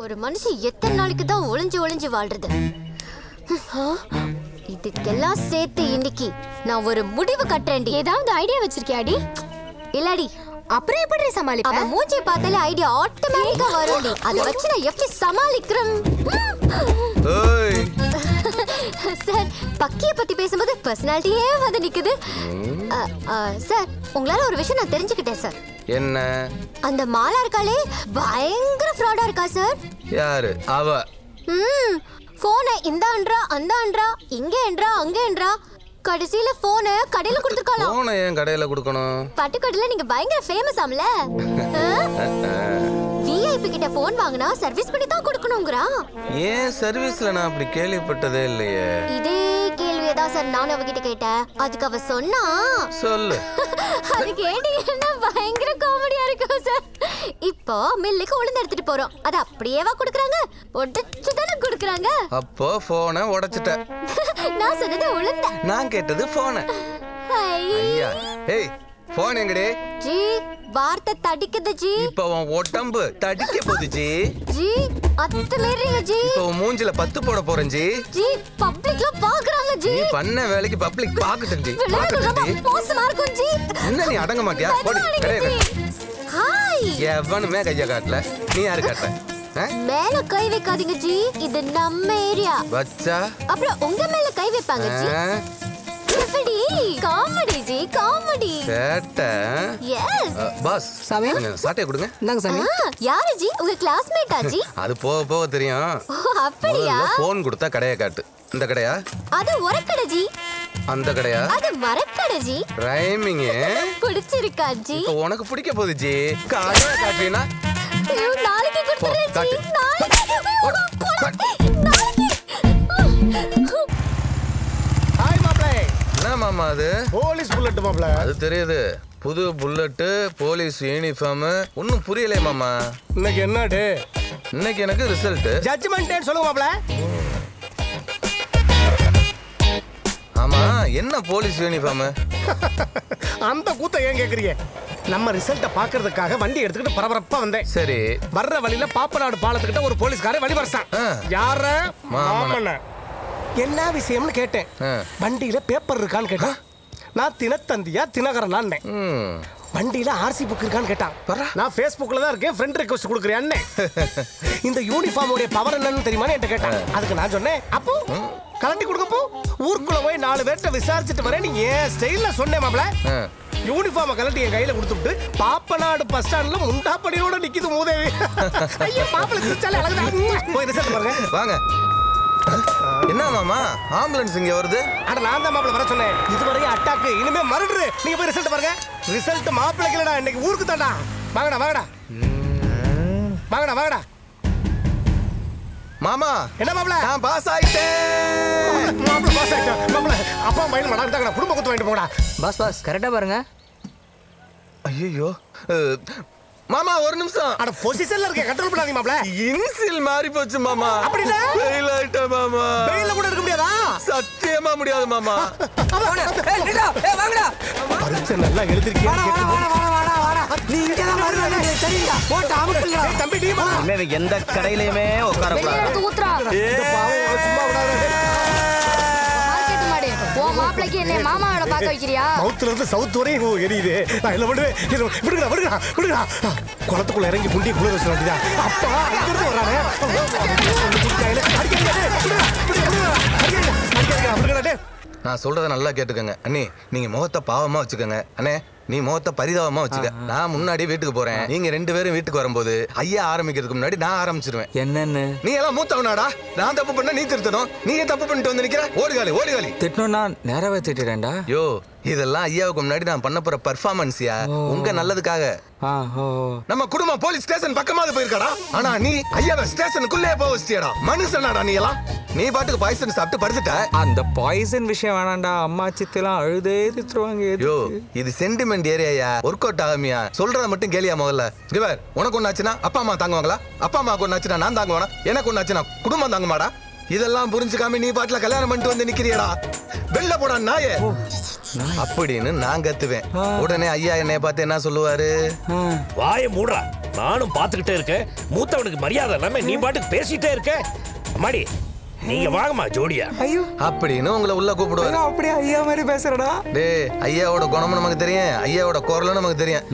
ஒரு மனுஷன் எத்தனை நாளைக்கு தான் ஒளிஞ்சு ஒளிஞ்சு வாழ்றது? இதுக்கெல்லாம் சேர்த்து இன்னைக்கு நான் ஒரு முடிவு கட்டுறேன்டி. ஏதாவது ஐடியா வச்சிருக்கியாடி? இல்லடி. அப்புறம் எப்படி சமாளிப்ப? அவன் மூஞ்சி பார்த்தாலே ஐடியா ஆட்டோமேட்டிக்கா வரும்டி. அதை வச்சு நான் எப்படி சமாளிக்கிறேன்? சார், பக்கிய பத்தி பேசும்போது பர்சனாலிட்டியே வந்து நிக்குது. சார், உங்களால ஒரு விஷயம் நான் தெரிஞ்சுக்கிட்டேன் சார். என்ன? அந்த மாலா இருக்காளே பயங்கர ஃப்ராடா இருக்கா சார். யாரு அவ? போனை இந்தான்றா அந்தான்றா, இங்க என்றா அங்க என்றா, கடைசியில போனை கடையில கொடுத்துக்கலாம். போனை ஏன் கடையில கொடுக்கணும்? பட்டுக்கோட்டையில நீங்க பயங்கர ஃபேமஸ் ஆம்ல. விஐபி கிட்ட போன் வாங்கினா சர்வீஸ் பண்ணி தான் கொடுக்கணும்ங்கறா. ஏன் சர்வீஸ்ல நான் அப்படி கேள்விப்பட்டதே இல்லையே. இதே கேள்வியதான் சார் நான் அவகிட்ட கேட்டேன். அதுக்கு அவ சொன்னா. சொல்லு. அது கேட்டீங்கன்னா பயங்கர காமெடியா இருக்கும் சார். இப்போ மில்லுக்கு உளுந்து எடுத்துட்டு போறோம். அது அப்படியேவா குடுக்குறாங்க? உடைச்சு தானே குடுக்குறாங்க. அப்போ போனை உடைச்சிட்ட. நான் சொன்னது உளுந்த. நான் கேட்டது போனை. ஐயா, ஏய் போன் எங்கடே? ஜி, வார்த்தை தடிக்குது ஜி. இப்போ உன் உடம்பு தடிக்க போகுது ஜி. ஜி, அத்தை மீறீங்க ஜி. இப்போ மூஞ்சில பத்து போட போறேன் ஜி. ஜி, பப்ளிக்ல பாக்குறாங்க ஜி. நீ பண்ண வேலைக்கு பப்ளிக் பாக்கட்டும் ஜி. பாக்கட்டும் ஜி. மோசமா இருக்கும் ஜி. என்ன நீ அடங்க மாட்டியா? போடி கடையை கட்டு. ஹாய். எவனுமே கைய காட்டல. நீ யாரு காட்ட? மேல கை வைக்காதீங்க ஜி. இது நம்ம ஏரியா. வச்சா அப்புறம் உங்க மேல கை வைப்பாங்க ஜி. எப்படி? Comedy G, comedy. கேட்ட. எஸ். பாஸ், சாமி சாட்டை கொடுங்க. இந்தாங்க சாமி. யாரு ஜி? உங்க கிளாஸ்மேட்டா ஜி? அது போக போக தெரியும். அப்படியா? போன் கொடுத்தா கடையை காட்டு. இந்த கடையா? அது ஒரக்கடை ஜி. அந்த கடையா? அது மரக்கடை ஜி. ரைமிங் பிடிச்சிருக்கா ஜி? இப்போ உனக்கு பிடிக்க போகுது ஜி. கடையை காட்டுவீனா? நாளைக்கு கொடுத்துறேன் ஜி. நாளைக்கு. ஹாய் மாப்ளே. என்ன மாமா அது? போலீஸ் புல்லட் மாப்ள. அது தெரியுது. புது புல்லட், போலீஸ் யூனிஃபார்ம். ஒன்னும் புரியல மாமா. இன்னைக்கு என்ன டே? இன்னைக்கு எனக்கு ரிசல்ட். ஜட்ஜ்மென்ட் டே சொல்லுங்க மாப்ள. ஆமா, என்ன போலீஸ் யூனிஃபார்ம்? அந்த கூத்த ஏன் கேக்குறீங்க? நம்ம ரிசல்ட்ட பாக்குறதுக்காக வண்டி எடுத்துக்கிட்டு பரபரப்பா வந்தேன். சரி. வர்ற வழியில பாப்பநாடு பாலத்துக்கிட்ட ஒரு போலீஸ்காரன் வழிபறசான். யார? மாமன. என்ன விஷயம்னு கேட்டேன். வண்டியில பேப்பர் இருக்கான்னு கேட்டான். நான் தினத்தந்தியா தினகரனான்னு. வண்டியில ஆர்சி புக் இருக்கான்னு கேட்டான். நான் Facebookல தான் இருக்கேன், ஃப்ரெண்ட் ரிக்வெஸ்ட் கொடுக்குறேன்னு. இந்த யூனிஃபார்மோட பவர் என்னன்னு தெரியுமான்னு என்கிட்ட கேட்டான். அதுக்கு நான் சொன்னேன், அப்போ கலட்டி கொடுக்கப்போ ஊருக்குள்ள போய் 4 பேர்ட்ட விசாரிச்சுட்டு வரேன். நீ ஏன் ஸ்டைல்ல சொன்னேன் மாப்ள. யூனிஃபார்மை கலட்டி என் கையில கொடுத்துட்டு பாப்பநாடு பஸ் ஸ்டாண்ட்ல முண்டாப்படியோட நிக்குது மூதேவி. ஐயோ மாப்பிள சிரிச்சாலே அழகுதான். போய் ரிசல்ட் பாருங்க. வாங்க. என்ன மாமா, ஆம்புலன்ஸ் இங்க வருது? அட நான் தான் மாப்பிள வர சொன்னேன். இதுவரையும் அட்டாக், இனிமே மர்டர். நீங்க போய் ரிசல்ட் பாருங்க. ரிசல்ட் மாப்பிளைக்கு இல்லடா, இன்னைக்கு ஊருக்கு தான்டா. வாங்கடா வாங்கடா வாங்கடா வாங்கடா. மாமா, என்ன மாப்பிள? நான் பாஸ் ஆயிட்டேன். மாப்பிள பாஸ் ஆயிட்டேன். மாப்பிள அப்பா பையன் மடாங்க, குடும்ப குத்து வாங்கிட்டு போடா. பாஸ் கரெக்டா பாருங்க. ஐயோ மாமா, ஒரு நிமிஷம். அட பொசிஷன்ல இருக்க, கண்ட்ரோல் பண்ணாதீங்க மாப்ள. இன்சில் மாறி போச்சு மாமா. அப்படினா ஃபெயில் ஆயிட்டேன் மாமா. ஃபெயில்ல கூட இருக்க முடியாதா? சத்தியமா முடியாது மாமா. ஏய் நிடா, ஏய் வாங்கடா. பரிச்சை நல்லா எழுதிருக்கியா? வாடா. நீ இங்க தான் வரணும். சரிடா. போட்டு அமுக்குங்க. ஏய் தம்பி நீ வா. இனிமே எந்த கடையிலயுமே உட்கார கூடாது. ஊத்துறா. இந்த பாவம் சும்மா விடாதே. மார்க்கெட் மாடு. ஓ மாப்பிளைக்கு என்ன மாமாவோட பாக்க வைக்கிறியா? மவுத்ல இருந்து சவுத் வரையும் எரியுது. நான் என்ன பண்ணுவேன்? விடுடா. குளத்துக்குள்ள இறங்கி புண்டி குளிர வச்சு வேண்டியதா? அப்பா இங்க இருந்து வரானே. நான் சொல்றத நல்லா கேட்டுக்கங்க அண்ணி. நீங்க முகத்தை பாவமா வச்சுக்கோங்க. அண்ணே, நீ முகத்தை பரிதாபமா வச்சுக்க. நான் முன்னாடி வீட்டுக்கு போறேன். நீங்க 2 பேரும் வீட்டுக்கு வரும்போது ஐயா ஆரம்பிக்கிறதுக்கு முன்னாடி நான் ஆரம்பிச்சிருவேன். என்னன்னு? நீ எல்லாம் மூத்தவனாடா. நான் தப்பு பண்ண நீ திருத்தணும். நீங்க தப்பு பண்ணிட்டு வந்து நிக்கிற. ஓடுகாலி. திட்டணும்னா நேராவே திட்டுறேன்டா. யோ, இதெல்லாம் ஐயாவுக்கு முன்னாடி நான் பண்ண போற பெர்ஃபார்மன்ஸ்யா. உங்க நல்லதுக்காக. நம்ம குடும்பம் போலீஸ் ஸ்டேஷன் பக்கமாவது போயிருக்கடா. ஆனா நீ ஐயாவை ஸ்டேஷனுக்குள்ளே போக வச்சிட்டியடா. மனுஷனாடா நீ எல்லாம். நீ பாட்டுக்கு பாய்சன் சாப்பிட்டு படுத்துட்ட. அந்த பாய்சன் விஷயம் வேணாண்டா. அம்மா சித்தெல்லாம் அழுதே திட்டுவாங்க. யோ, இது சென்டிமெண்ட் ஏரியாயா. ஒர்க் அவுட் ஆகாமியா? சொல்றத மட்டும் கேளியா முதல்ல. இவர் உனக்கு ஒண்ணாச்சுன்னா அப்பா அம்மா தாங்குவாங்களா? அப்பா அம்மாவுக்கு ஒண்ணாச்சுன்னா நான் தாங்குவானா? எனக்கு ஒண்ணாச்சுன்னா குடும்பம் தாங்குமாடா? இதெல்லாம் புரிஞ்சுக்காம நீ பாட்டுல கல்யாணம் பண்ணிட்டு வந்து நிக்கிறியடா. வெளில போடா நாயே அப்படின்னு நான் கத்துவேன். உடனே ஐயா என்னைய பார்த்து என்ன சொல்லுவாரு? வாயை மூடுறா. நானும் பாத்துக்கிட்டே இருக்கேன். மூத்தவனுக்கு மரியாதை இல்லாம நீ பாட்டுக்கு பேசிட்டே இருக்க. அம்மாடி நீங்க வாங்கம்மா ஜோடியா. ஐயோ அப்படின்னு உங்களை உள்ள கூப்பிடுவாரு. அப்படியே ஐயா மாதிரி பேசுறடா. டேய் ஐயாவோட குணமும் நமக்கு தெரியும், ஐயாவோட குரலும் நமக்கு தெரியும்.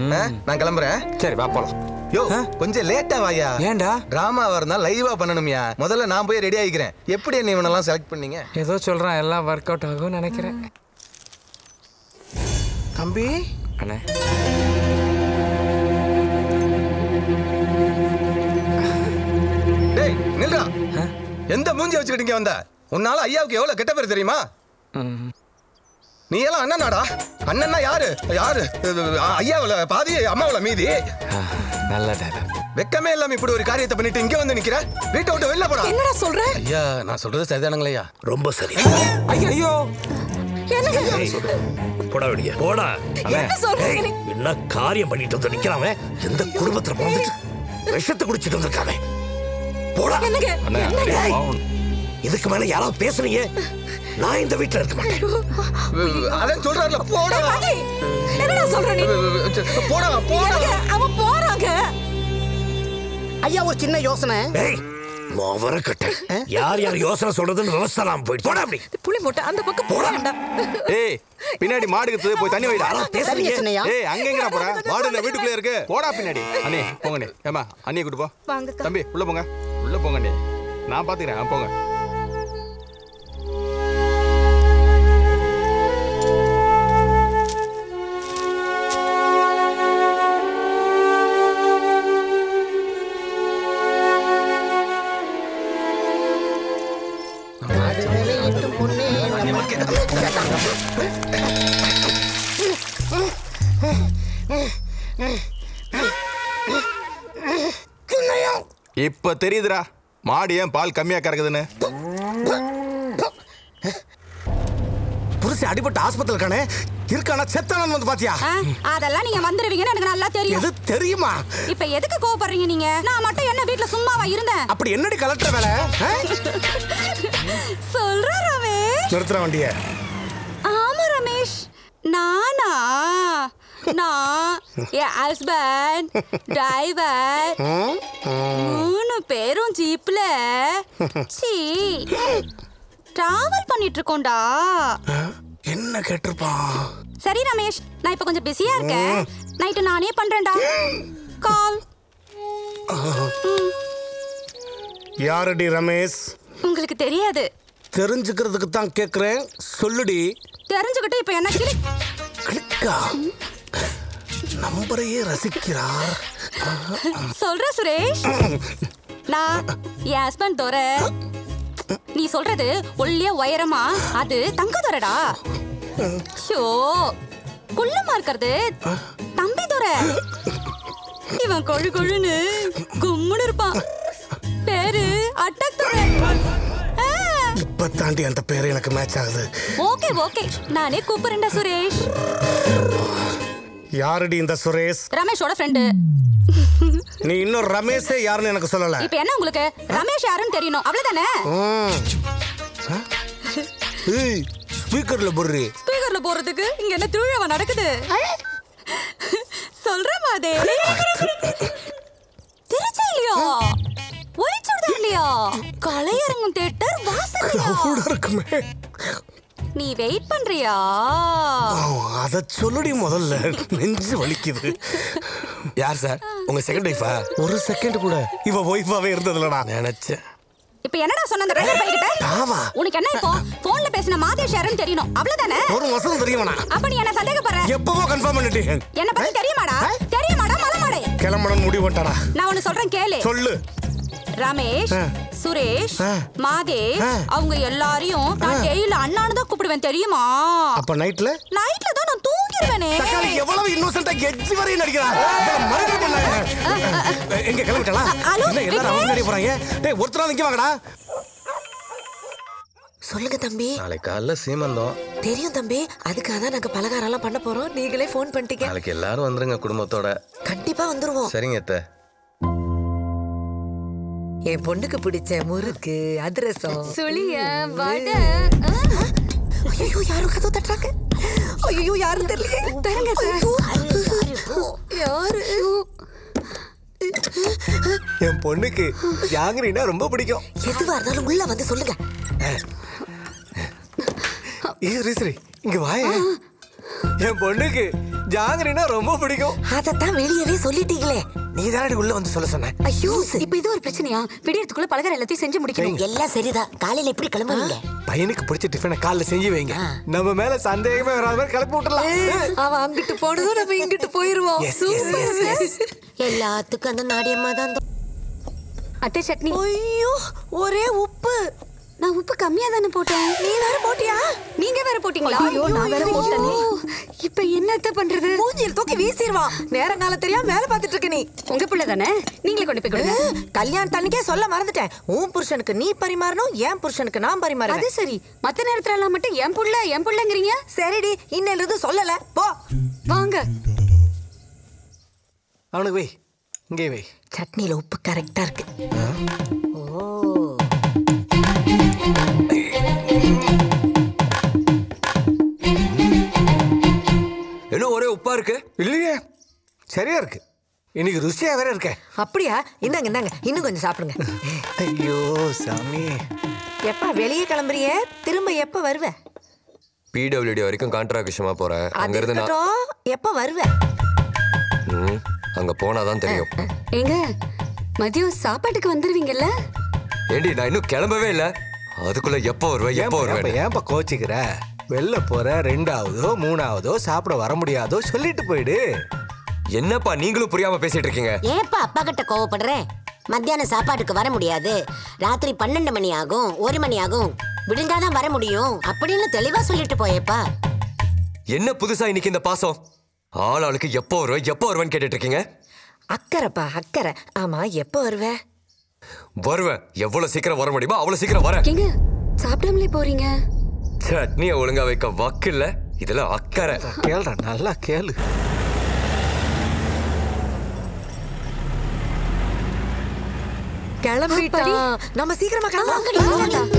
நான் கிளம்புறேன். சரி வா போலாம். யோ கொஞ்சம் லேட்டா வாயா. ஏன்டா? டிராமாவா இருந்தா லைவா பண்ணணும்யா. முதல்ல நான் போய் ரெடி ஆகிக்கிறேன். எப்படி நீ இவனெல்லாம் செலக்ட் பண்ணீங்க? ஏதோ சொல்றான், எல்லாம் ஒர்க் அவுட் ஆகும் நினைக்கிறேன். தம்பி அண்ணே டேய் நில்றா. எந்த மூஞ்சி வச்சுக்கிட்டீங்க வந்த? உன்னால ஐயாவுக்கு எவ்வளவு கெட்ட பேர் தெரியுமா? நீ எல்லாம் அண்ணனாடா. அண்ணன்னா யாரு யாரு? ஐயாவுல பாதி, அம்மாவுல மீதி. நல்ல டயலாக். வெக்கமே இல்லாம இப்படி ஒரு காரியத்தை பண்ணிட்டு இங்க வந்து நிக்கிற. வீட்டை விட்டு வெளில போடா. என்னடா சொல்ற? ஐயா நான் சொல்றது சரிதானுங்களா? ரொம்ப சரி. ஐயோ போடா வெளிய போடா. என்ன சொல்றீங்க நீ? என்ன காரியம் பண்ணிட்டு வந்து நிக்கிறான்? எந்த குடும்பத்துல பிறந்துட்டு விஷத்தை குடிச்சிட்டு வந்திருக்கானே. போடா. இதுக்கு மேல யாராவது பேசுறீங்க நான் இந்த வீட்டுல இருக்க மாட்டேன். அதான் சொல்றாருல போடா. என்னடா சொல்ற நீ? போடா போடா. அவன் போறாங்க. ஐயா ஒரு சின்ன யோசனை. அவரை கட்ட யார் யார் யோசனை சொல்றதுன்னு விவசாயம் போயிட்டு போடா. அப்படி புளி போட்டு அந்த பக்கம் போறான்டா. ஏய் பின்னாடி மாடுக்கு போய் தண்ணி வைடா. பேசுறீங்க சின்னையா? ஏய் அங்க எங்கடா போற? மாடு இந்த வீட்டுக்குள்ளே இருக்கு. போடா பின்னாடி. அண்ணே போங்கண்ணே. ஏமா அண்ணியை கூட்டு போ. வாங்கக்கா. தம்பி உள்ள போங்க. உள்ள போங்கண்ணே. நான் பாத்துக்கிறேன். போங்க. இப்ப தெரியுதுடா மாடு ஏன் பால் கம்மியா கறக்குதுன்னு. புருஷ அடிபட்டு ஆஸ்பத்திரி இருக்கானே, இருக்கானா செத்தானு வந்து பாத்தியா? அதெல்லாம் நீங்க வந்துருவீங்கன்னு எனக்கு நல்லா தெரியும். எது தெரியுமா? இப்ப எதுக்கு கோவப்படுறீங்க நீங்க? நான் மட்டும் என்ன வீட்ல சும்மாவா இருந்தேன்? அப்படி என்னடி கலெக்டர் வேலை? சொல்ற ரமேஷ். நிறுத்துற வண்டிய. ஆமா ரமேஷ், நானா? நான் என் ஹஸ்பண்ட் டிரைவர் 3 பேரும் ஜீப்ல டிராவல் பண்ணிட்டு இருக்கோம்டா. என்ன கேட்டிருப்பான்? சரி ரமேஷ், நான் இப்ப கொஞ்சம் பிஸியா இருக்கேன். நைட்டு நானே பண்றேன்டா கால். யாரடி ரமேஷ்? உங்களுக்கு தெரியாது. தெரிஞ்சுக்கிறதுக்கு தான் கேக்குறேன், சொல்லுடி. தெரிஞ்சுக்கிட்டு இப்ப என்ன கிளிக்கா நம்பரையே ரசிக்கிறார். சொல்ற சுரேஷ், நான் என் ஹஸ்பண்ட் தோற. நீ சொல்றது ஒல்லிய உயரமா அது தங்க தோறடா. ஷோ குள்ளமா இருக்கிறது தம்பி தோற. இவன் கொழு கொழுன்னு கும்முன்னு இருப்பான். பேரு அட்டாக் தோற. இப்ப தாண்டி அந்த பேரு எனக்கு மேட்ச் ஆகுது. ஓகே ஓகே, நானே கூப்பிடுறேன்டா சுரேஷ். யாரடி இந்த சுரேஷ்? ரமேஷோட ஃப்ரெண்டு. நீ இன்னும் ரமேஷே யாருன்னு எனக்கு சொல்லல. இப்ப என்ன உங்களுக்கு ரமேஷ் யாருன்னு தெரியணும் அவ்வளவுதானே? ஏய் ஸ்பீக்கர்ல போடுறீ. ஸ்பீக்கர்ல போறதுக்கு இங்க என்ன திருவிழா நடக்குது? சொல்ற மாதிரி திருச்சியிலையா? ஒளிச்சுடுதா? கலையரங்கம் தியேட்டர் வாசல்லையா? இருக்குமே. நீ வெயிட் பண்றியா? அத சொல்லுடி முதல்ல, நெஞ்சு வலிக்குது. யார் சார் உங்க செகண்ட் வைஃபா? ஒரு செகண்ட் கூட இவ வைஃபாவே இருந்ததுலடா நினைச்சேன். இப்ப என்னடா சொன்ன அந்த ரெண்டு பையன்கிட்ட? உனக்கு என்ன இப்போ போன்ல பேசின மாதேஷ் யாருன்னு தெரியணும் அவ்வளவுதானே? ஒரு மாசம் தெரியுமாடா? அப்ப நீ என்ன சந்தேகப்படுற? எப்பவோ கன்ஃபார்ம் பண்ணிட்டீங்க. என்ன பத்தி தெரியுமாடா? தெரியுமாடா மலமாடே? கிளம்பணும் முடிவு பண்ணிட்டாடா. நான் ஒன்னு சொல்றேன் கேளு. சொல்லு. ரமேஷ், சுரேஷ், மாதேஷ் அவங்க எல்லாரையும் நான் டெய்லி அண்ணான்னு தான் கூப்பிடுவேன் தெரியுமா? அப்ப நைட்ல தான் நான் தூங்கிடுவேனே. தக்காளி எவ்வளவு இன்னோசென்ட்டா எட்ஜ் வரையும் நடிக்கிறான். மறுபடி பண்ணாங்க. எங்க கிளம்பிட்டலாம்? என்ன எல்லாரும் அவங்க நடி போறாங்க? டேய் ஒருத்தரா நிக்க வாங்கடா. சொல்லுங்க தம்பி. நாளைக்கு காலைல சீமந்தம். தெரியும் தம்பி, அதுக்காக தான் நாங்க பலகாரம் எல்லாம் பண்ண போறோம். நீங்களே ஃபோன் பண்ணிட்டீங்க. நாளைக்கு எல்லாரும் வந்துருங்க குடும்பத்தோட. கண்டிப்பா வந்துருவோம். சரிங்க அத்தை. என் பொண்ணுக்கு பிடிச்ச முறுக்கு, அதிரசம், சுளிய வடை. ஐயோ யாரும் கதவு தட்டுறாங்க. ஐயோ யாரும் தெரியல. தரங்க யாரு? என் பொண்ணுக்கு ஜாங்கிரினா ரொம்ப பிடிக்கும். எதுவா இருந்தாலும் உள்ள வந்து சொல்லுங்க. சரி இங்க வாயே. என் பொண்ணுக்கு ஜாங்கிரினா ரொம்ப பிடிக்கும். அதத்தான் வெளியவே சொல்லிட்டீங்களே. நீ தானடி உள்ள வந்து சொல்ல சொன்ன. ஐயோ இப்ப இது ஒரு பிரச்சனையா? விடியறதுக்குள்ள பலகாரம் எல்லாத்தையும் செஞ்சு முடிக்கணும். எல்லாம் சரிதான். காலையில எப்படி கிளம்புவீங்க? பையனுக்கு பிடிச்ச டிஃபனை காலைல செஞ்சு வைங்க. நம்ம மேல சந்தேகமே வராத மாதிரி கிளப்பி விட்டுறலாம். அவன் அங்கிட்டு போனதும் நம்ம இங்கிட்டு போயிருவோம். Yes, yes, yes. எல்லாத்துக்கும் அந்த நாடியம்மா தான். அத்தை சட்னி. ஐயோ ஒரே உப்பு. நான் உப்பு கம்மியா தானே போட்டேன். நீ வேற போட்டியா? நீங்க வேற போட்டீங்களா? ஐயோ, நான் வேற போட்டேனே. இப்ப என்னத்த பண்றது? மூஞ்சில தூக்கி வீசிடுவான். நேரங்காலம் தெரியாம வேலை பார்த்துட்டு இருக்க நீ. உங்க பிள்ளை தானே, நீங்களே கொண்டு போய் கொடுங்க. கல்யாணத்தன்னைக்கே சொல்ல மறந்துட்டேன். உன் புருஷனுக்கு நீ பரிமாறணும், என் புருஷனுக்கு நான் பரிமாறணும். அது சரி. மத்த நேரத்துல எல்லாம் மட்டும் என் புள்ளங்கிறீங்க. சரிடி, இன்னையில இருந்து சொல்லல. போ வாங்க. அவனுக்கு வை, இங்கே வை. சட்னில உப்பு கரெக்டா இருக்கு. ஓ என்ன ஒரே உப்பா இருக்கு? இல்லையே, சரியா இருக்கு. இன்னைக்கு ருசியா வேற இருக்க. அப்படியா? இந்தாங்க இந்தாங்க, இன்னும் கொஞ்சம் சாப்பிடுங்க. ஐயோ சாமி. எப்ப வெளியே கிளம்புறியே? திரும்ப எப்ப வருவ? பிடபிள்யூடி வரைக்கும் கான்ட்ராக்ட் விஷயமா போறேன். அங்க இருந்து நான் எப்ப வருவ? அங்க போனாதான் தெரியும். ஏங்க, மதியம் சாப்பாட்டுக்கு வந்துருவீங்கல்ல? ஏண்டி நான் இன்னும் கிளம்பவே இல்ல. அதுக்குள்ள எப்போ வருவேன் எப்போ வருவேன்? ஏன்பா கோச்சிக்கிற? வெளில போற 2ஆவதோ 3ஆவதோ சாப்பிட வர முடியாதோ சொல்லிட்டு போயிடு. என்னப்பா நீங்களும் புரியாம பேசிட்டு இருக்கீங்க? ஏப்பா அப்பா கிட்ட கோவப்படுறேன்? மத்தியானம் சாப்பாட்டுக்கு வர முடியாது, ராத்திரி 12 மணி ஆகும், 1 மணி ஆகும், விழுந்தாதான் வர முடியும் அப்படின்னு தெளிவா சொல்லிட்டு போயேப்பா. என்ன புதுசா இன்னைக்கு இந்த பாசம்? ஆளாளுக்கு எப்போ வருவேன்னு கேட்டுட்டு இருக்கீங்க. அக்கறைப்பா அக்கறை. ஆமா எப்ப வருவ? வருவேன். எவ்வளவு சீக்கிரம் வர முடியுமோ அவ்வளவு சீக்கிரம் வரேன். ஏங்க, சாப்பிடாமலே போறீங்க? சட்னியை ஒழுங்கா வைக்க வக்கில்ல. இதெல்லாம் அக்கறை. கேளுடா, நல்லா கேளு. கிளம்பிட்டோம். நம்ம சீக்கிரமா கிளம்பலாம்.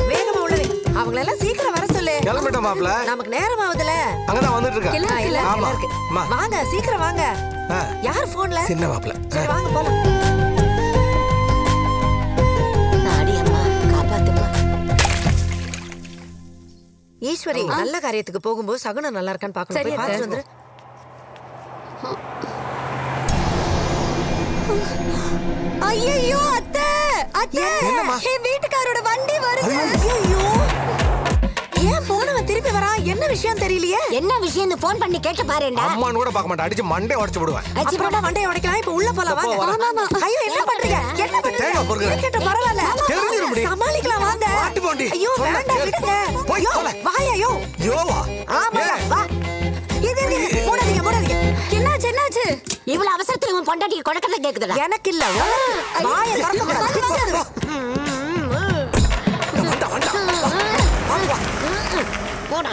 வேகமா உள்ளவே. அவங்களெல்லாம் சீக்கிரம் வர சொல்லு. கிளம்பிட்டோம் மாப்ள. நமக்கு நேரம் ஆகுதுல. அங்கதான் வந்துட்டு இருக்கா. ஆமா. வாங்க சீக்கிரம் வாங்க. யார் போன்ல? சின்ன மாப்ள. சரி வாங்க போலாம். நாடி அம்மா காப்பாத்துமா. ஈஸ்வரி, நல்ல காரியத்துக்கு போகும்போது சகுனம் நல்லா இருக்கான்னு பார்க்கணும். போய் பார்த்து வந்துரு. ஐயோ அத்தை, அத்தை, என் வீட்டுக்காரோட வண்டி வருது. ஐயோ, ஏன் போனவன் திருப்பி வரா? என்ன விஷயம் தெரியலையே. என்ன விஷயம்? போன் பண்ணி கேட்டு பாருடா. அம்மான்னு கூட பார்க்க மாட்டேன், அடிச்சு மண்டே உடைச்சு விடுவேன். அப்புறமா மண்டையை உடைக்கலாம். இப்ப உள்ள போலாம் வாங்க. ஆமாமா. ஐயோ என்ன பண்றீங்க? என்ன பண்றீங்க? கேட்ட பரவாயில்ல. சமாளிக்கலாம் வாங்க. ஐயோ வேண்டாம் விடுங்க. ஐயோ வாயா. யோவா. ஆமா வா. இது போடாதீங்க. என்னாச்சு? இவ்வளவு அவசரத்துல உன் பொண்டாட்டிக்கு கொடுக்கறத கேக்குதுடா. எனக்கு இல்ல. வாயை திறந்து கூடாது. போடா.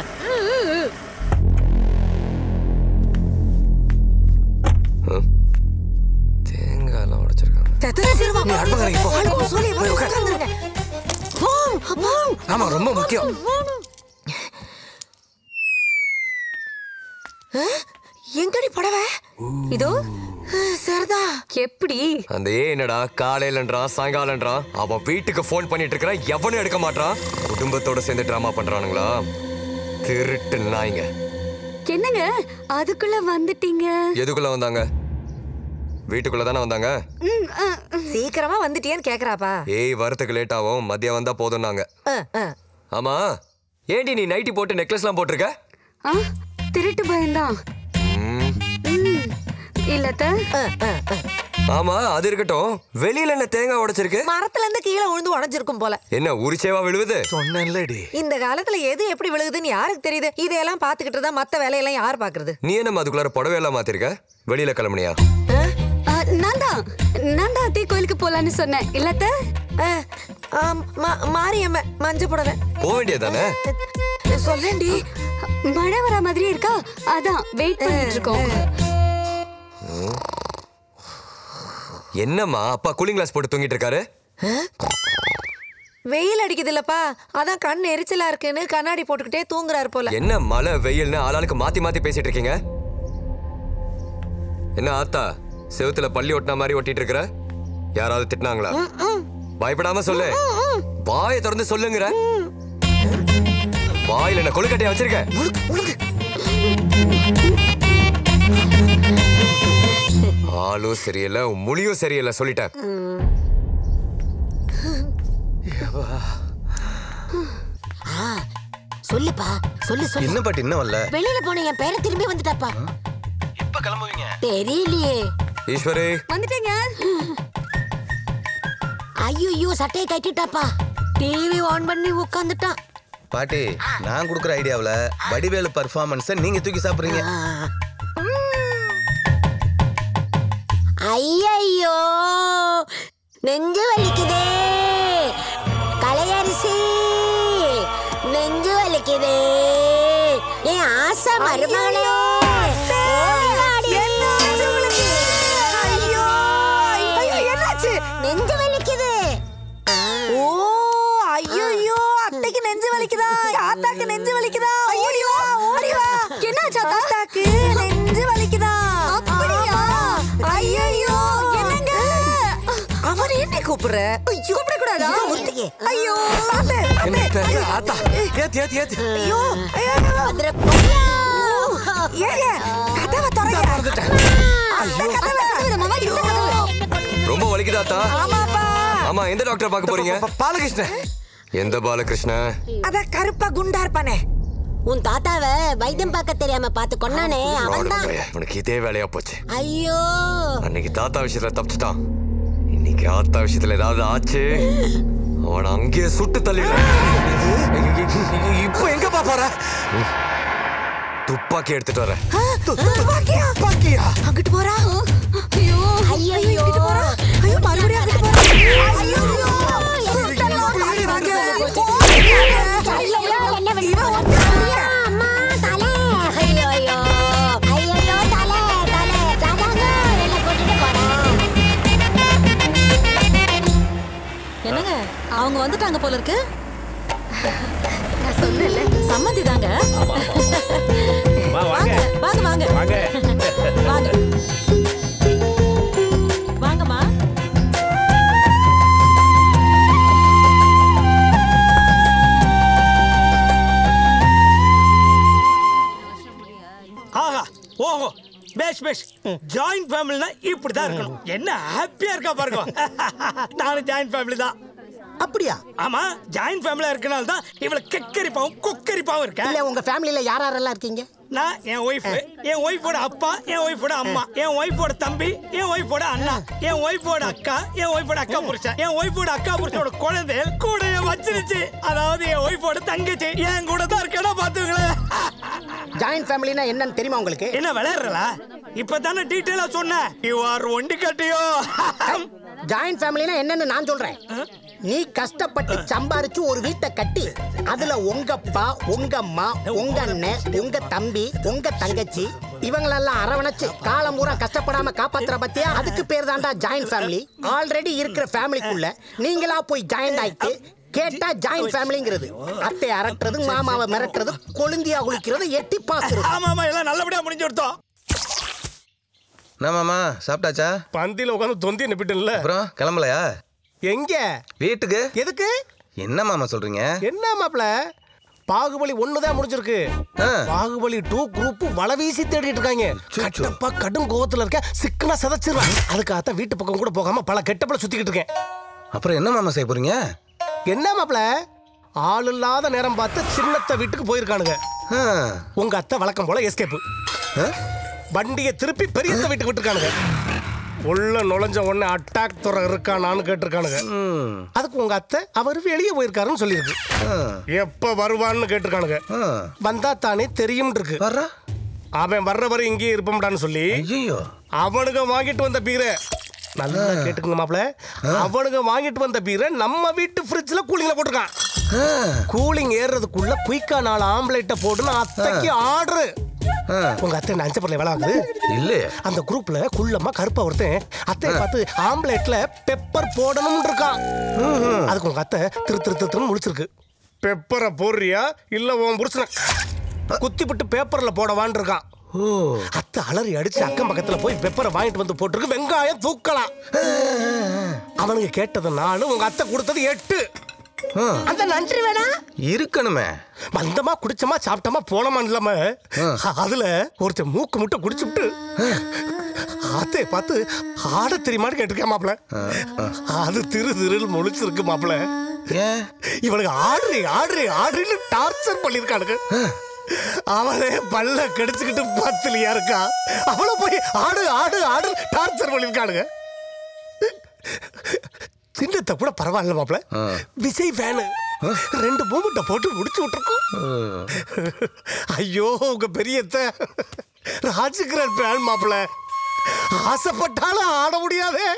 தேங்காய்லாம் உடைச்சிருக்காங்க. ஆமா, ரொம்ப முக்கியம். எங்கடி புடவை? இதோ. சரிதா. எப்படி? அந்த என்னடா காலையிலன்றான் சாயங்காலன்றான். அவன் வீட்டுக்கு போன் பண்ணிட்டு இருக்கிறான், எவனும் எடுக்க மாட்டான். குடும்பத்தோட சேர்ந்து டிராமா பண்றானுங்களா? திருட்டு நாய்ங்க. என்னங்க அதுக்குள்ள வந்துட்டீங்க? எதுக்குள்ள வந்தாங்க? வீட்டுக்குள்ள தானே வந்தாங்க. சீக்கிரமா வந்துட்டியேன்னு கேக்குறாப்பா. ஏய், வரத்துக்கு லேட் ஆகும், மதியம் வந்தா போதும்னாங்க. ஆமா, ஏண்டி நீ நைட்டி போட்டு நெக்லஸ்லாம் போட்டிருக்க? திருட்டு பயம்தான். இல்லத்த. ஆமா, அது இருக்கட்டும். வெளியில என்ன தேங்காய் உடைச்சிருக்கு? மரத்துல இருந்து கீழே விழுந்து உடைஞ்சிருக்கும் போல. என்ன உரிச்சேவா விழுவுது? சொன்னேன்லடி. இந்த காலத்துல எது எப்படி விழுகுதுன்னு யாருக்கு தெரியுது? இதையெல்லாம் பாத்துக்கிட்டு தான் மத்த வேலையெல்லாம் யார் பாக்குறது? நீ என்ன அதுக்குள்ளார புடவை எல்லாம் மாத்திருக்க? வெளியில கிளம்புனியா? நான் தான் அத்தை கோயிலுக்கு போலான்னு சொன்னேன். இல்லத்த. மாரியம்ம மஞ்ச புடவை போக வேண்டியதானே? சொல்லேன்டி. மழை வர மாதிரி இருக்கா, அதான் வெயிட் பண்ணிட்டு இருக்கோம். என்னம்மா அப்பா கூலிங் கிளாஸ் போட்டு தூங்கிட்டு இருக்காரு? வெயில் அடிக்குது இல்லப்பா, அதான் கண் எரிச்சலா இருக்குன்னு கண்ணாடி போட்டுக்கிட்டே தூங்குறாரு போல. என்ன மழை வெயில்னு ஆளாளுக்கு மாத்தி மாத்தி பேசிட்டு இருக்கீங்க? என்ன ஆத்தா, செவுத்துல பள்ளி ஒட்டின மாதிரி ஒட்டிட்டு இருக்கிற? யாராவது திட்டினாங்களா? பயப்படாம சொல்லு. வாயை திறந்து சொல்லுங்கிற. வாயில என்ன கொழுக்கட்டையா வச்சிருக்க? ஆளும் சரியில்லை, மொழியும் சரியில்லை, சொல்லிட்டேன். சொல்லுப்பா, சொல்லு சொல்லு. என்ன பாட்டி இன்னும் வரல? வெளியில போன என் பேரை திரும்பி வந்துட்டாப்பா. எப்ப கிளம்புவீங்க? தெரியலையே. ஈஸ்வரி வந்துட்டேங்க. ஐயோ சட்டையை கட்டிட்டாப்பா. டிவி ஆன் பண்ணி உட்காந்துட்டான். பாட்டி நான் கொடுக்குற ஐடியாவுல வடிவேலு பர்ஃபார்மன்ஸை நீங்க தூக்கி சாப்பிடுறீங்க. ஐயோ நெஞ்சு வலிக்குதே. கலையரசி நெஞ்சு வலிக்குதே. என் ஆசை மருமகளே. நெஞ்சு வலிக்குது. ஓ ஐயோ அத்தைக்கு நெஞ்சு வலிக்குதா? ஆத்தாக்கு நெஞ்சு வலிக்குதா? ஓடி வா ஓடி வா. என்னாச்சு ஆத்தாக்கு நெஞ்சு வலிக்குதா? அப்படியா? ஐயோ என்னங்க அவர் என்ன கூப்பிடுற? கூப்பிட கூடாதா? ஐயோ ஆத்தா ஏத்தி ஏத்தி ஏத்தி. ஐயோ ஏங்க கதவை திறங்க. ரொம்ப வலிக்குதாத்தா? ஆமாப்பா. ஆமா, எந்த டாக்டர் பார்க்க போறீங்க? பாலகிருஷ்ணன். எந்த பாலகிருஷ்ணன்? அத கருப்பா குண்டா இருப்பானே. உன் தாத்தாவை வைத்தியம் பார்க்க தெரியாம பார்த்து கொண்டானே அவன்தான். உனக்கு இதே வேலையா போச்சு. ஐயோ அன்னைக்கு தாத்தா விஷயத்துல தப்பிச்சுட்டான். இன்னைக்கு ஆத்தா விஷயத்துல ஏதாவது ஆச்சு, அவனை அங்கேயே சுட்டு தள்ளிடுறேன். இப்போ எங்க பாப்பார? துப்பாக்கி எடுத்துட்டு வரேன். துப்பாக்கியா? அங்கிட்டு போறா. ஐயோ இங்கிட்டு போறா. ஐயோ மறுபடியும் அங்கிட்டு போறா. ஐயோ என்னங்க அவங்க வந்துட்டாங்க போல இருக்கு. நான் சொன்னேன்ல சம்மதி தாங்க. வாங்க வாங்க வாங்க வாங்க வாங்க வாங்கம்மா. ஆஹா ஓஹோ பேஷ் பேஷ். ஜாயிண்ட் ஃபேமிலினா இப்படிதான் இருக்கணும். என்ன ஹாப்பியா இருக்கா பாருங்க. நானும் ஜாயிண்ட் ஃபேமிலி தான். அப்படியா? ஆமா, ஜாயிண்ட் ஃபேமிலியா இருக்கனால தான் இவ்வளவு கெக்கரிப்பாவும் கொக்கரிப்பாவும் இருக்கேன். இல்ல உங்க ஃபேமிலில யார் யாரெல்லாம் இருக்கீங்க? நான், என் ஒய்ஃப், என் ஒய்ஃபோட அப்பா, என் ஒய்ஃபோட அம்மா, என் ஒய்ஃபோட தம்பி, என் ஒய்ஃபோட அண்ணா, என் ஒய்ஃபோட அக்கா, என் ஒய்ஃபோட அக்கா புருஷன், என் ஒய்ஃபோட அக்கா புருஷனோட குழந்தை கூட வச்சிருச்சு. அதாவது என் ஒய்ஃபோட தங்கச்சி என் கூட தான் இருக்கா பாத்துங்களேன். ஜாயிண்ட் ஃபேமிலினா என்னன்னு தெரியுமா உங்களுக்கு? என்ன விளையாடுறல? இப்பதானே டீடைலா சொன்னேன். யூ ஆர் ஒண்டி கட்டியோ. ஜாயிண்ட் ஃபேமிலினா என்னன்னு நான் சொல்றேன். நீ கஷ்டப்பட்டு சம்பாரிச்சு ஒரு வீட்டை கட்டி அதுல உங்க அப்பா, உங்க அம்மா, உங்க அண்ணன், உங்க தம்பி, உங்க தங்கச்சி இவங்களெல்லாம் அரவணைச்சு காலம் பூரா கஷ்டப்படாம காப்பாத்துற பத்தியா? அதுக்கு பேர் தான்டா ஜாயிண்ட் ஃபேமிலி. ஆல்ரெடி இருக்கிற ஃபேமிலிக்குள்ள நீங்களா போய் ஜாயிண்ட் ஆயிட்டு கேட்டா ஜாயிண்ட் ஃபேமிலிங்கிறது. அத்தை அரட்டுறது, மாமாவை மிரட்டுறது, கொழுந்தியா குளிக்கிறது, எட்டி பாக்குறது. ஆமாமா, எல்லாம் நல்லபடியா முடிஞ்சு கொடுத்தோம். நான் மாமா சாப்பிட்டாச்சா? பந்தியில உட்காந்து தொந்தி நிப்பிட்டுல. அப்புறம் கிளம்பலையா? எங்க? வீட்டுக்கு. எதுக்கு? என்ன மாமா சொல்றீங்க? என்ன மாப்ள? பாகுபலி 1 தான் முடிஞ்சிருக்கு. பாகுபலி 2 குரூப் வலை வீசி தேடிட்டு இருக்காங்க. கட்டப்பா கடும் கோவத்துல இருக்க, சிக்கனா சதச்சிருவான். அதுக்காக வீட்டு பக்கம் கூட போகாம பல கெட்டப்பல சுத்திக்கிட்டு இருக்கேன். அப்புறம் என்ன மாமா செய்ய போறீங்க? என்ன மாப்ள? ஆள் இல்லாத நேரம் பார்த்து சின்னத்த வீட்டுக்கு போயிருக்கானுங்க. உங்க அத்தை வழக்கம் போல எஸ்கேப். வண்டியை திருப்பி பெரியத்த வீட்டுக்கு விட்டுருக்கானுங்க. உள்ள நுழைஞ்ச உடனே அட்டாக் துறை இருக்கானான்னு கேட்டிருக்கானுங்க. அதுக்கு உங்க அத்தை அவர் வெளியே போயிருக்காருன்னு சொல்லியிருக்கு. எப்ப வருவான்னு கேட்டிருக்கானுங்க. வந்தா தானே தெரியும் இருக்கு. அவன் வர்ற வரை இங்கேயே இருப்போம்டான்னு சொல்லி அவனுங்க வாங்கிட்டு வந்த பீரை நல்லா கேட்டுக்குங்க மாப்ள. அவனுங்க வாங்கிட்டு வந்த பீரை நம்ம வீட்டு ஃப்ரிட்ஜ்ல கூலிங்ல போட்டிருக்கான். கூலிங் ஏறதுக்குள்ள குயிக்கா 4 ஆம்லேட்டை போடுன்னு அத்தைக்கு ஆர்டர். உங்க அத்தை அஞ்சு பரல வேலை ஆகுது இல்ல. அந்த குரூப்ல குள்ளமா கருப்பா ஒருத்தன் அத்தையை பார்த்து ஆம்லேட்ல பெப்பர் போடணும் இருக்கான். அதுக்கு உங்க அத்தை திருன்னு முழிச்சிருக்கு. பெப்பரை போடுறியா இல்ல உன் புருஷனை குத்தி விட்டு பேப்பர்ல போடவான் இருக்கான். அத்தை அலறி அடிச்சு அக்கம் பக்கத்துல போய் பெப்பரை வாங்கிட்டு வந்து போட்டிருக்கு. வெங்காயம் தூக்கலாம். அவனுங்க கேட்டது 4, உங்க அத்தை கொடுத்தது 8. அந்த நன்றி வேணா இருக்கணுமே. வந்தமா குடிச்சமா சாப்பிட்டமா போனமா இல்லாம அதுல ஒருத்தர் மூக்கு முட்டை குடிச்சுட்டு அத்தை பார்த்து ஆட தெரியுமான்னு கேட்டிருக்கேன் மாப்பிள. அது திரு முழிச்சிருக்கு மாப்பிள. இவனுக்கு ஆடுறி ஆடுறி ஆடுறின்னு டார்ச்சர் பண்ணிருக்கானுங்க. அவளே பல்ல கடிச்சுக்கிட்டு பத்துலியா இருக்கா. அவளை போய் ஆடு ஆடு ஆடு டார்ச்சர் பண்ணிருக்கானுங்க. சின்னத்தை கூட பரவாயில்ல மாப்பிள. விஜய் ஃபேனு 2 மூமெண்ட்டை போட்டு முடிச்சு விட்டுருக்கோம். ஐயோ உங்க பெரியத்த ராஜகிரன் ஃபேன் மாப்பிள. ஆசைப்பட்டாலும் ஆட முடியாதே.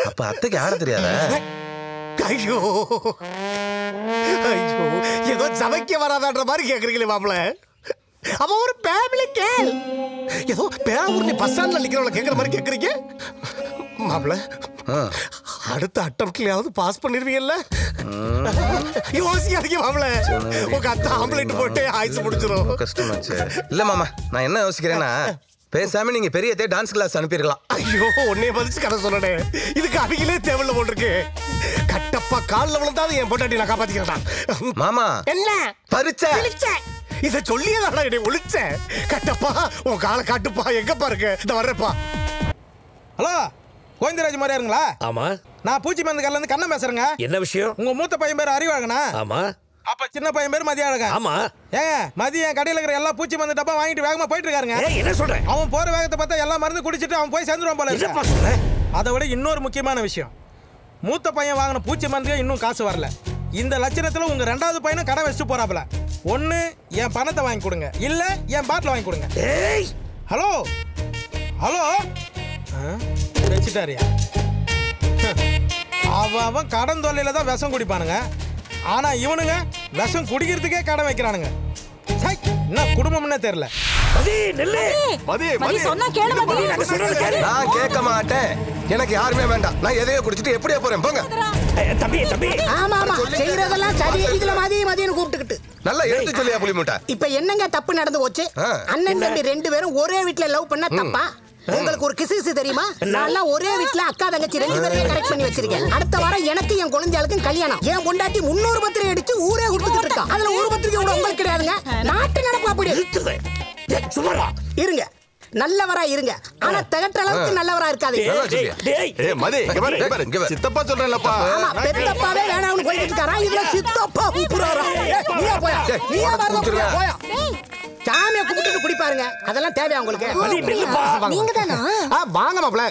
அப்ப அத்தைக்கு ஆட தெரியாத? ஐயோ ஐயோ ஏதோ சமைக்க வராதான்ற மாதிரி கேக்குறீங்களே மாப்பிள. அவ ஒரு ஃபேமிலி கேள். ஏதோ பேரூர்ல பஸ் ஸ்டாண்ட்ல நிக்கிறவள கேக்குற மாதிரி கேக்குறீங்க மாப்பிள. அடுத்த அட்டம்ப்ட்லயாவது பாஸ் பண்ணிருவீங்கல்ல? யோசிக்காதீங்க மாப்பிள. உங்க அத்தை ஆம்பளைட் போட்டு ஆயிச்சு முடிச்சிரும். கஷ்டமாச்சு. இல்ல மாமா, நான் என்ன யோசிக்கிறேன்னா பேசாம நீங்க பெரியதே டான்ஸ் கிளாஸ் அனுப்பிருக்கலாம். ஐயோ உன்னைய பதிச்சு கதை சொல்லனே. இதுக்கு அவங்களே தேவையில்ல போட்டிருக்கு. கட்டப்பா கால்ல விழுந்தாது என் பொண்டாட்டி நான் காப்பாத்திக்கிறேன். மாமா என்ன பறிச்ச இத சொல்லியதாடா என்னை ஒளிச்ச. கட்டப்பா உன் காலை காட்டுப்பா. எங்கப்பா இருக்கு? இந்த வர்றப்பா. ஹலோ, கோவிந்தராஜ் மாதிரியாருங்களா? ஆமா. நான் பூச்சி மருந்து கல்ல இருந்து கண்ணன் பேசுறேங்க. என்ன விஷயம்? உங்க மூத்த பையன் பேர் அறிவாகனா? ஆமா. அப்ப சின்ன பையன் பேர் மதியாழகன். ஆமா. ஏங்க மதியம் கடையில இருக்கிற எல்லா பூச்சி மருந்து டப்பா வாங்கிட்டு வேகமா போயிட்டு இருக்காருங்க. என்ன சொல்றேன்? அவன் போற வேகத்தை பார்த்தா எல்லா மருந்து குடிச்சிட்டு அவன் போய் சேர்ந்துருவான் போல இருக்கு. அதை விட இன்னொரு முக்கியமான விஷயம், மூத்த பையன் வாங்கின பூச்சி மருந்து இன்னும் காசு வரல. இந்த லட்சணத்துல உங்க 2வது பையனும் கடை வச்சுட்டு போறாப்ல. ஒண்ணு என் பணத்தை வாங்கி கொடுங்க, இல்ல என் பாட்டில் வாங்கி கொடுங்க. ஹலோ ஹலோ வச்சுட்டாரியா? அவன் கடன் தொல்லையில தான் விஷம் குடிப்பானுங்க. ஆனா இவனுங்க விஷம் குடிக்கிறதுக்கே கடை வைக்கிறானுங்க. என்ன குடும்பம்னே தெரியல. நான் கேட்க மாட்டேன். எனக்கு யாருமே வேண்டாம். நான் எதையோ குடிச்சிட்டு எப்படியே போறேன். போங்க. ஆமா ஆமா செய்யறதெல்லாம் சரி. இதுல மதியம் கூப்பிட்டுக்கிட்டு நல்லா எடுத்து சொல்லியா புலி மூட்டை. இப்ப என்னங்க தப்பு நடந்து போச்சு? அண்ணன் தம்பி 2 பேரும் ஒரே வீட்டுல லவ் பண்ணா தப்பா? உங்களுக்கு ஒரு கிசு தெரியுமா? நான் ஒரே வீட்டுல அக்கா தங்கச்சி 2 பேரையும் கரெக்ட் பண்ணி வச்சிருக்கேன். அடுத்த வாரம் எனக்கு என் குழந்தைகளுக்கும் கல்யாணம். என் பொண்டாட்டி 300 பத்திரிகை அடிச்சு ஊரே கொடுத்துக்கிட்டு இருக்கா. அதுல ஒரு பத்திரிகை கூட உங்களுக்கு கிடையாதுங்க. நாட்டு நடப்பு அப்படி இருங்க. நல்லவரா இருங்க. ஆனா திகட்ட அளவுக்கு நல்லவரா இருக்காது. சித்தப்பா சொல்றேன்லப்பா. பெத்தப்பாவே வேணாம்னு போயிட்டு இருக்காரா. இதுல சித்தப்பா கூப்பிடுறாரா? நீயா போயா போயா. சாமியை கும்பிட்டு குடிப்பாருங்க. அதெல்லாம் தேவையா உங்களுக்கு? நீங்க தானா? வாங்க மாப்ள.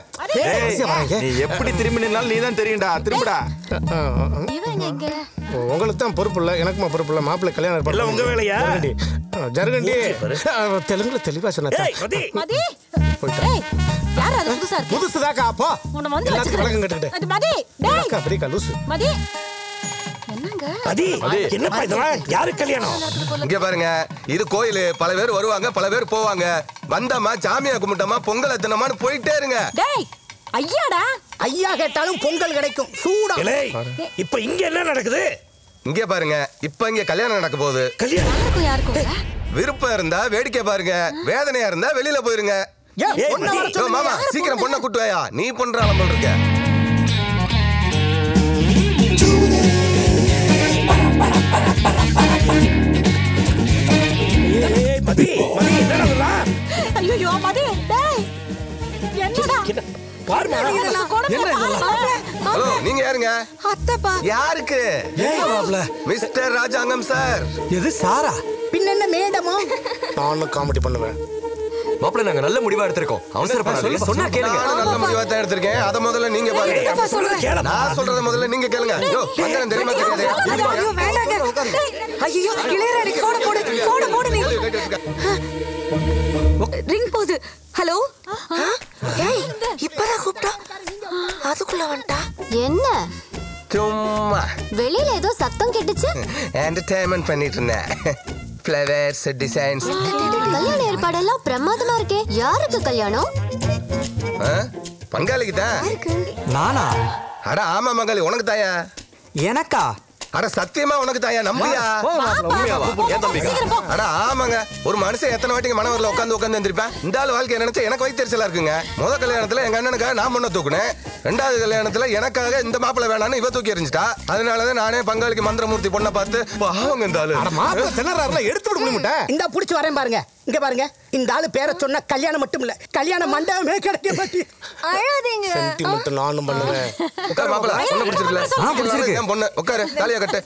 நீ எப்படி திரும்பி நின்னாலும் நீ தான் தெரியும்டா. திரும்புடா. உங்களுக்கு தான் பொறுப்பு இல்ல, எனக்குமா பொறுப்பு இல்ல. மாப்பிள்ளை கல்யாணம் இல்ல உங்க வேலையா? ஜருகண்டி தெலுங்குல தெளிவா சொன்னா. புதுசுதாக்கா. அப்போ எல்லாத்துக்கும் விளக்கம் கேட்டுக்கிட்டு பெரியக்கா லூசு. என்னப்பா இதெல்லாம்? யாரு கல்யாணம்? இங்க பாருங்க, இது கோயில். பல பேர் வருவாங்க, பல பேர் போவாங்க. வந்தமா சாமியா கும்பிட்டமா பொங்கல் எத்தனமான்னு போயிட்டே இருங்க. ஐயாடா, ஐயா கேட்டாலும் பொங்கல் கிடைக்கும் சூடா. இப்ப இங்க என்ன நடக்குது? இங்க பாருங்க, இப்ப இங்க கல்யாணம் நடக்க போகுது. விருப்பம் இருந்தா வேடிக்கை பாருங்க, வேதனையா இருந்தா வெளியில போயிருங்க. மாமா சீக்கிரம் பொண்ணை கூட்டு வாயா. நீ பண்ற ஆளம் இருக்க. ஐயோ மதி, டேய் என்னடா? ஹலோ, நீங்க யாருங்க? அத்தப்பா. யாருக்கு? மிஸ்டர் ராஜாங்கம் சார். எது சாரா? பின்ன என்ன மேடமோ? நானும் காமெடி பண்ணுவேன். மாப்பிள்ள நாங்க நல்ல முடிவா எடுத்திருக்கோம். அவசரப்படாதீங்க, சொன்னா கேளுங்க. நான் நல்ல முடிவா தான் எடுத்திருக்கேன். அத முதல்ல நீங்க பாருங்க. நான் சொல்றத முதல்ல நீங்க கேளுங்க. யோ மங்கலம் தெரியுமா தெரியாது? ஐயோ வேண்டாங்க. ஐயோ இளையராணி போடு போடு போடு போடு நீ. ரிங் போகுது. ஹலோ. ஏய் இப்பதான் கூப்பிட்டா. அதுக்குள்ள வந்துட்டா. என்ன? சும்மா வெளியில ஏதோ சத்தம் கேட்டுச்சு. என்டர்டெயின்மென்ட் பண்ணிட்டு இருந்தேன். Flowers designs. கல்யாண ஏற்பாடெல்லாம் பிரமாதமா இருக்கே. யாருக்கு கல்யாணம்? பங்காளிக்கு தான். நானா? அட ஆமா மங்காளி, உனக்கு தாயா? எனக்கா? அட சத்தியமா உனக்கு தாயா நம்பியா உண்மையாவா ஏன் தம்பிக்கா அட ஆமாங்க ஒரு மனுஷன் எத்தனை வாட்டிங்க மனவரில் உட்காந்து எந்திரிப்பேன் இந்த ஆள் வாழ்க்கை நினைச்சா எனக்கு வயிற்றுச்சலா இருக்குங்க முதல் கல்யாணத்துல எங்க அண்ணனுக்காக நான் பொண்ணை தூக்குனேன் ரெண்டாவது கல்யாணத்துல எனக்காக இந்த மாப்பிள்ளை வேணான்னு இவ தூக்கி எறிஞ்சிட்டா அதனாலதான் நானே பங்காளிக்கு மந்திரமூர்த்தி பொண்ணை பார்த்து பாவங்க இந்த ஆளு மாப்பிள்ளை திணறாருல எடுத்து விட முடியுமாட்டா இந்த புடிச்சு வரேன் பாருங்க இங்க பாருங்க இந்த ஆளு பேரை சொன்னா கல்யாணம் மட்டும் இல்ல கல்யாண மண்டபமே கிடைக்க மாட்டேங்குது அழாதீங்க சென்டிமெண்ட் நானும் பண்ணுவேன் உட்கார் மாப்பிள்ளை பொண்ணு பிடிச்சிருக்கல என் பொண்ணு உட்காரு தாலியா கட்டு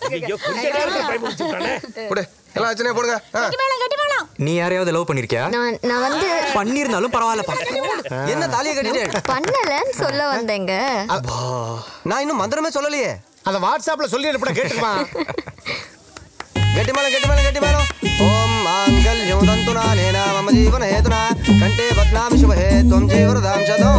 கொடு எல்லாம் ஆச்சுனே போடுங்க நீ யாரையாவது லவ் பண்ணிருக்கியா நான் வந்து பண்ணிருந்தாலும் பரவாயில்லப்பா என்ன தாலியை கட்டிட்டேன் பண்ணலன்னு சொல்ல வந்தேங்க நான் இன்னும் மந்திரமே சொல்லலையே அத வாட்ஸ்அப்ல சொல்லி அனுப்புற கேட்டுமா கெட்டிமேளம் ஓம் மாங்கல்யம் தந்துனா நேனா மம ஜீவன ஹேதுனா கண்டே பத்னாமி சுபஹே த்வம் ஜீவரதாம் சதோ